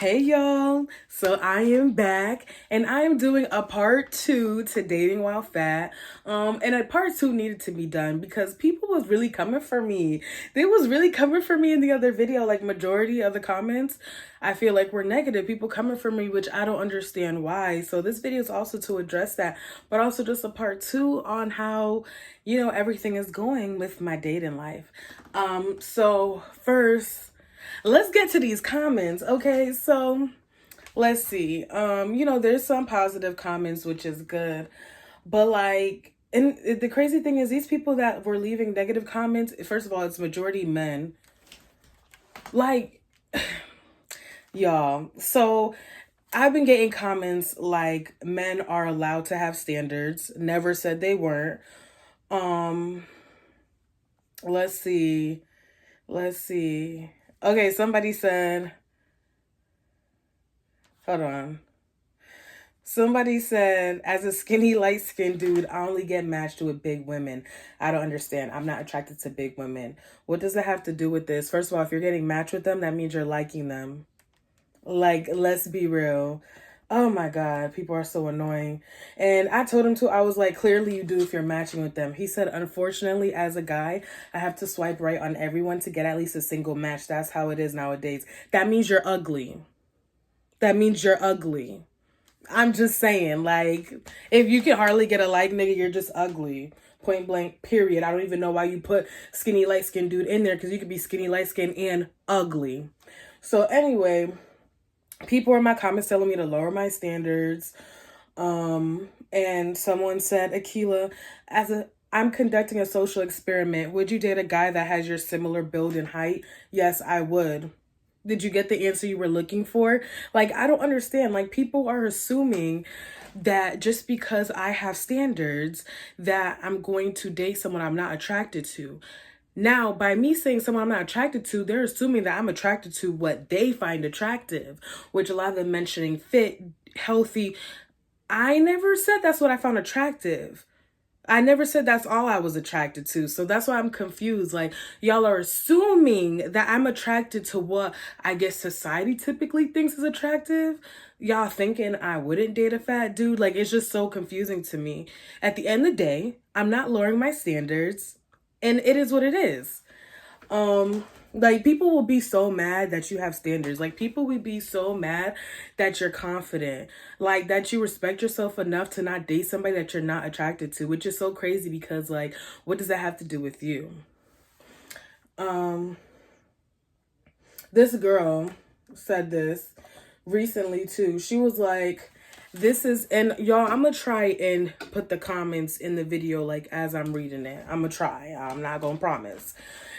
Hey y'all, so I am back and I am doing a part 2 to dating while fat. And a part 2 needed to be done because people was really coming for me. They was really coming for me in the other video. Like majority of the comments I feel like were negative. People coming for me, which I don't understand why. So this video is also to address that, but also just a part 2 on how, everything is going with my dating life. So first, let's get to these comments. Okay, so let's see. There's some positive comments, which is good. But like, and the crazy thing is these people that were leaving negative comments, first of all, it's majority men. Like, y'all. So I've been getting comments like men are allowed to have standards. Never said they weren't. Let's see. Okay, somebody said, hold on. Somebody said, as a skinny, light-skinned dude, I only get matched with big women. I don't understand. I'm not attracted to big women. What does it have to do with this? First of all, if you're getting matched with them, that means you're liking them. Like, let's be real. Oh my God, people are so annoying. And I told him to, I was like, clearly you do if you're matching with them. He said, unfortunately, as a guy, I have to swipe right on everyone to get at least a single match. That's how it is nowadays. That means you're ugly. That means you're ugly. I'm just saying, like, if you can hardly get a like, nigga, you're just ugly. Point blank, period. I don't even know why you put skinny, light-skinned dude in there, because you could be skinny, light-skinned, and ugly. So anyway, people in my comments telling me to lower my standards. And someone said, Akilah, I'm conducting a social experiment. Would you date a guy that has your similar build and height? Yes, I would. Did you get the answer you were looking for? Like, I don't understand. Like, people are assuming that just because I have standards that I'm going to date someone I'm not attracted to. Now, by me saying someone I'm not attracted to, they're assuming that I'm attracted to what they find attractive, which a lot of them mentioning fit, healthy. I never said that's what I found attractive. I never said that's all I was attracted to. So that's why I'm confused. Like, y'all are assuming that I'm attracted to what I guess society typically thinks is attractive. Y'all thinking I wouldn't date a fat dude. Like, it's just so confusing to me. At the end of the day, I'm not lowering my standards. And it is what it is. Like, people will be so mad that you have standards. Like, people will be so mad that you're confident. Like, that you respect yourself enough to not date somebody that you're not attracted to, which is so crazy because, like, what does that have to do with you? This girl said this recently, too. She was like, this is, and y'all, I'm gonna try and put the comments in the video, like, as I'm reading it. I'm gonna try. I'm not gonna promise.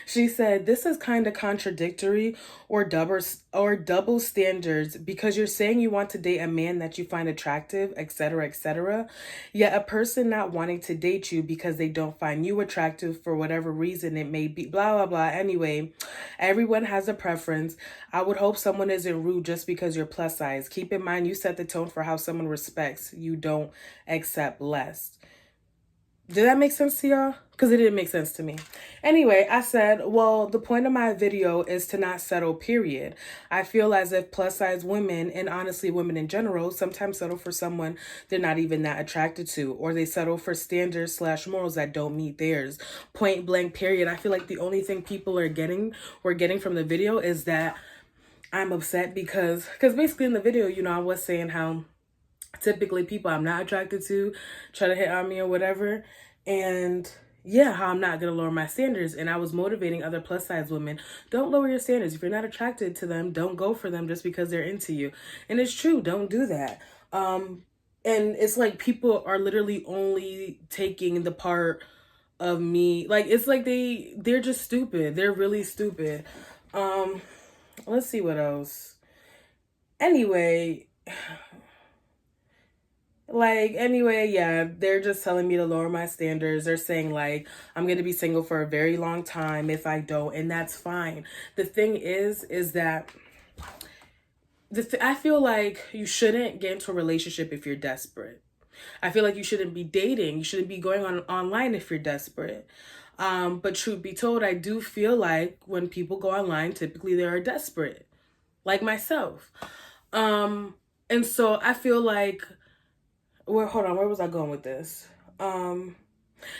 She said, this is kind of contradictory or double standards because you're saying you want to date a man that you find attractive, etc., etc. Yet a person not wanting to date you because they don't find you attractive for whatever reason it may be, blah, blah, blah. Anyway, everyone has a preference. I would hope someone isn't rude just because you're plus size. Keep in mind, you set the tone for how someone respects. You don't accept less. Did that make sense to y'all? Because it didn't make sense to me. Anyway, I said, well, the point of my video is to not settle, period. I feel as if plus size women, and honestly women in general, sometimes settle for someone they're not even that attracted to, or they settle for standards / morals that don't meet theirs. Point blank, period. I feel like the only thing people we're getting from the video is that I'm upset because basically in the video, I was saying how typically people I'm not attracted to try to hit on me or whatever. And yeah, how I'm not going to lower my standards. And I was motivating other plus size women. Don't lower your standards. If you're not attracted to them, don't go for them just because they're into you. And it's true. Don't do that. And it's like people are literally only taking the part of me. Like, it's like they're just stupid. They're really stupid. Let's see what else. Anyway, yeah, they're just telling me to lower my standards. They're saying, like, I'm going to be single for a very long time if I don't, and that's fine. The thing is that I feel like you shouldn't get into a relationship if you're desperate. I feel like you shouldn't be dating. You shouldn't be going online if you're desperate. But truth be told, I do feel like when people go online, typically they are desperate, like myself. And so I feel like, well, hold on, where was I going with this?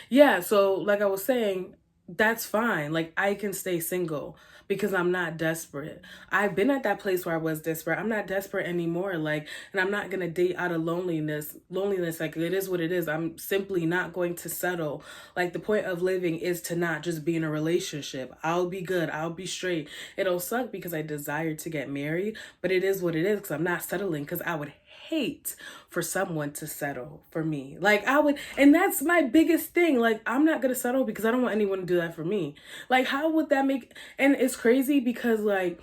Yeah, so like I was saying, that's fine. Like I can stay single because I'm not desperate. I've been at that place where I was desperate. I'm not desperate anymore. Like, and I'm not gonna date out of loneliness. Loneliness, like it is what it is. I'm simply not going to settle. Like the point of living is to not just be in a relationship. I'll be good. I'll be straight. It'll suck because I desire to get married, but it is what it is because I'm not settling because I would hate for someone to settle for me. Like I would, and that's my biggest thing. Like I'm not gonna settle because I don't want anyone to do that for me. Like how would that make, and it's crazy because like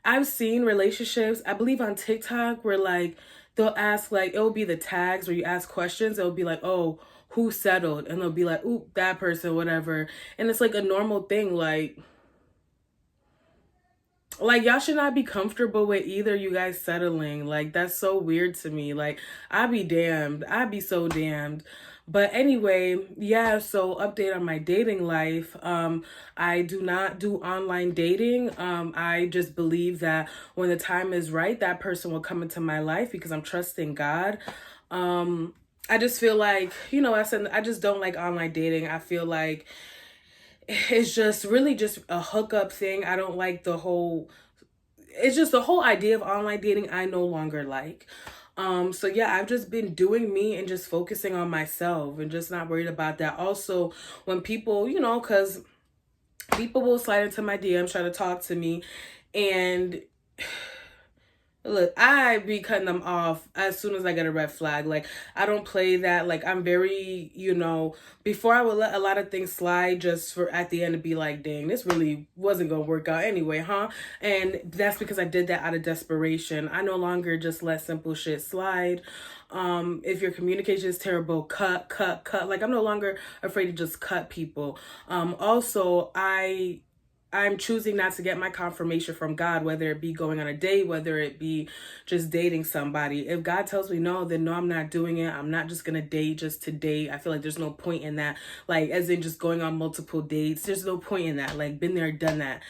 I've seen relationships, I believe on TikTok, where like they'll ask, like it'll be the tags where you ask questions, it'll be like, oh, who settled? And they'll be like, ooh, that person, whatever. And it's like a normal thing, like y'all should not be comfortable with either you guys settling. Like that's so weird to me. Like I'd be damned. I'd be so damned. But anyway, yeah, so update on my dating life. I do not do online dating. I just believe that when the time is right, that person will come into my life because I'm trusting God. I just feel like, I said I just don't like online dating. I feel like it's just really just a hookup thing. I don't like it's just the whole idea of online dating I no longer like. So yeah, I've just been doing me and just focusing on myself and just not worried about that. Also, when people, cause people will slide into my DMs, try to talk to me, and look, I be cutting them off as soon as I get a red flag. Like, I don't play that. Like, I'm very, before I would let a lot of things slide just for at the end to be like, dang, this really wasn't going to work out anyway, huh? And that's because I did that out of desperation. I no longer just let simple shit slide. If your communication is terrible, cut. Like, I'm no longer afraid to just cut people. Also, I'm choosing not to get my confirmation from God, whether it be going on a date, whether it be just dating somebody. If God tells me no, then no, I'm not doing it. I'm not just going to date just to date. I feel like there's no point in that. Like, as in just going on multiple dates. There's no point in that. Like, been there, done that.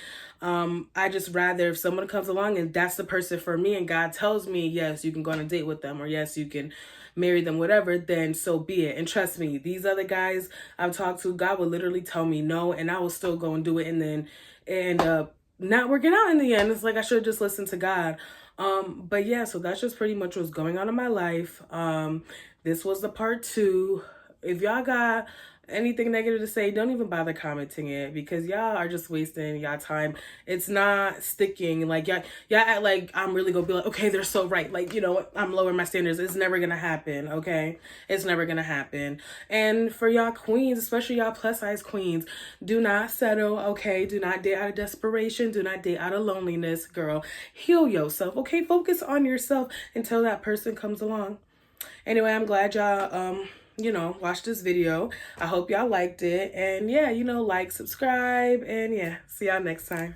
I just rather if someone comes along and that's the person for me and God tells me, yes, you can go on a date with them, or yes, you can marry them, whatever, then so be it. And trust me, these other guys I've talked to, God would literally tell me no, and I will still go and do it, and then end up not working out in the end. It's like I should just listen to God. But yeah, so that's just pretty much what's going on in my life. This was the part 2. If y'all got anything negative to say, don't even bother commenting it because y'all are just wasting y'all time. It's not sticking. Like y'all act like I'm really gonna be like, okay, they're so right. Like, I'm lowering my standards. It's never gonna happen, okay? It's never gonna happen. And for y'all queens, especially y'all plus size queens, do not settle, okay? Do not date out of desperation. Do not date out of loneliness, girl. Heal yourself, okay? Focus on yourself until that person comes along. Anyway, I'm glad y'all watch this video. I hope y'all liked it. And yeah, like, subscribe, and yeah, see y'all next time.